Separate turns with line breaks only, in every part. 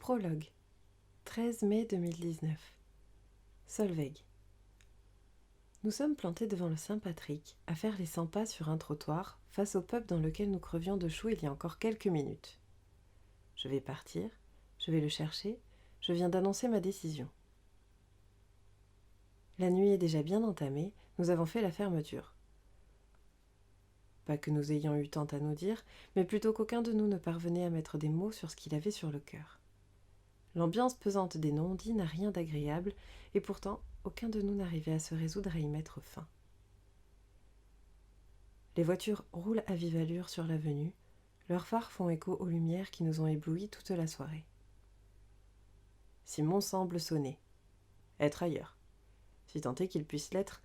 Prologue. 13 mai 2019. Solveig. Nous sommes plantés devant le Saint-Patrick, à faire les 100 pas sur un trottoir, face au pub dans lequel nous crevions de chaud il y a encore quelques minutes. Je vais partir, je vais le chercher, je viens d'annoncer ma décision. La nuit est déjà bien entamée, nous avons fait la fermeture. Pas que nous ayons eu tant à nous dire, mais plutôt qu'aucun de nous ne parvenait à mettre des mots sur ce qu'il avait sur le cœur. L'ambiance pesante des non-dits n'a rien d'agréable, et pourtant aucun de nous n'arrivait à se résoudre à y mettre fin. Les voitures roulent à vive allure sur l'avenue, leurs phares font écho aux lumières qui nous ont éblouis toute la soirée. Simon semble sonner, être ailleurs, si tant est qu'il puisse l'être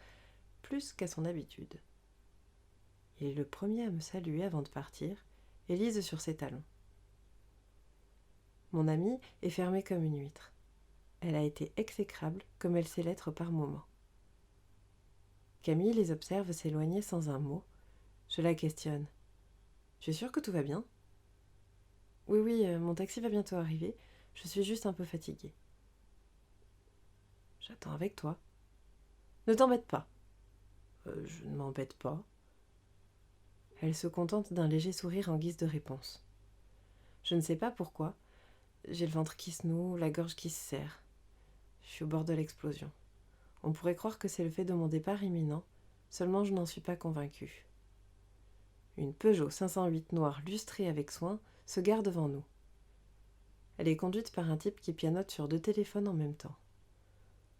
plus qu'à son habitude. Il est le premier à me saluer avant de partir, et lise sur ses talons. Mon amie est fermée comme une huître. Elle a été exécrable comme elle sait l'être par moments. Camille les observe s'éloigner sans un mot. Je la questionne. « Tu es sûre que tout va bien ?»« Oui, mon taxi va bientôt arriver. Je suis juste un peu fatiguée. »« J'attends avec toi. »« Ne t'embête pas. »« Je ne m'embête pas. » Elle se contente d'un léger sourire en guise de réponse. Je ne sais pas pourquoi. J'ai le ventre qui se noue, la gorge qui se serre. Je suis au bord de l'explosion. On pourrait croire que c'est le fait de mon départ imminent, seulement je n'en suis pas convaincue. Une Peugeot 508 noire lustrée avec soin se gare devant nous. Elle est conduite par un type qui pianote sur 2 téléphones en même temps.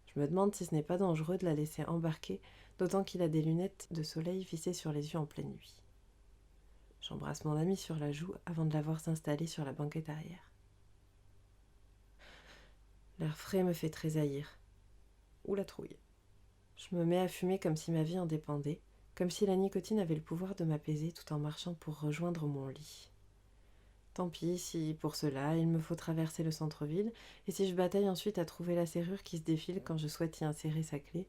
Je me demande si ce n'est pas dangereux de la laisser embarquer, d'autant qu'il a des lunettes de soleil vissées sur les yeux en pleine nuit. J'embrasse mon ami sur la joue avant de la voir s'installer sur la banquette arrière. L'air frais me fait tressaillir. Ou la trouille. Je me mets à fumer comme si ma vie en dépendait, comme si la nicotine avait le pouvoir de m'apaiser tout en marchant pour rejoindre mon lit. Tant pis si, pour cela, il me faut traverser le centre-ville, et si je bataille ensuite à trouver la serrure qui se défile quand je souhaite y insérer sa clé,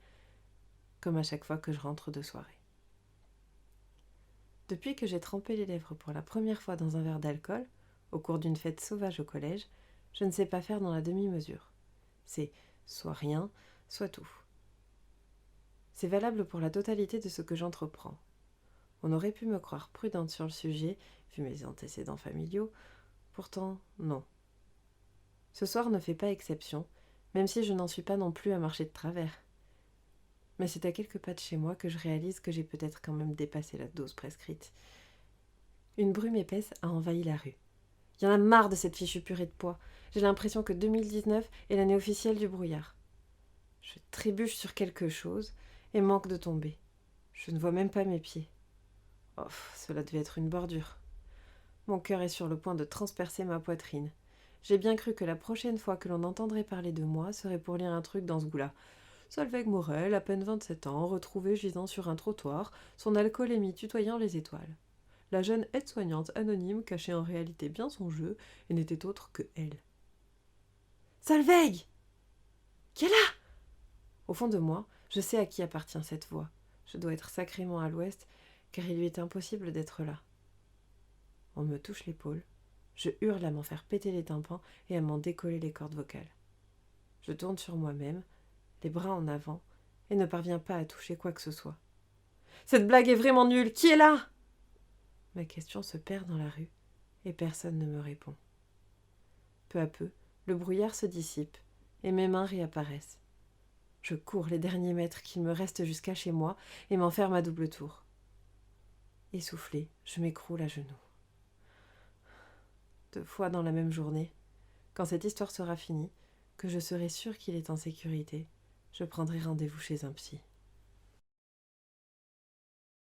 comme à chaque fois que je rentre de soirée. Depuis que j'ai trempé les lèvres pour la première fois dans un verre d'alcool, au cours d'une fête sauvage au collège, je ne sais pas faire dans la demi-mesure. C'est soit rien, soit tout. C'est valable pour la totalité de ce que j'entreprends. On aurait pu me croire prudente sur le sujet, vu mes antécédents familiaux, pourtant non. Ce soir ne fait pas exception, même si je n'en suis pas non plus à marcher de travers. Mais c'est à quelques pas de chez moi que je réalise que j'ai peut-être quand même dépassé la dose prescrite. Une brume épaisse a envahi la rue. Il y en a marre de cette fichue purée de poids. J'ai l'impression que 2019 est l'année officielle du brouillard. Je trébuche sur quelque chose et manque de tomber. Je ne vois même pas mes pieds. Oh, cela devait être une bordure. Mon cœur est sur le point de transpercer ma poitrine. J'ai bien cru que la prochaine fois que l'on entendrait parler de moi serait pour lire un truc dans ce goût-là. Solveig Morel, à peine 27 ans, retrouvée gisant sur un trottoir, son alcoolémie tutoyant les étoiles. La jeune aide-soignante anonyme cachait en réalité bien son jeu et n'était autre que elle. Solveig! Qui est là? Au fond de moi, je sais à qui appartient cette voix. Je dois être sacrément à l'ouest, car il lui est impossible d'être là. On me touche l'épaule. Je hurle à m'en faire péter les tympans et à m'en décoller les cordes vocales. Je tourne sur moi-même, les bras en avant, et ne parviens pas à toucher quoi que ce soit. Cette blague est vraiment nulle. Qui est là? Ma question se perd dans la rue, et personne ne me répond. Peu à peu, le brouillard se dissipe, et mes mains réapparaissent. Je cours les derniers mètres qu'il me reste jusqu'à chez moi et m'enferme à double tour. Essoufflée, je m'écroule à genoux. 2 fois dans la même journée, quand cette histoire sera finie, que je serai sûre qu'il est en sécurité, je prendrai rendez-vous chez un psy.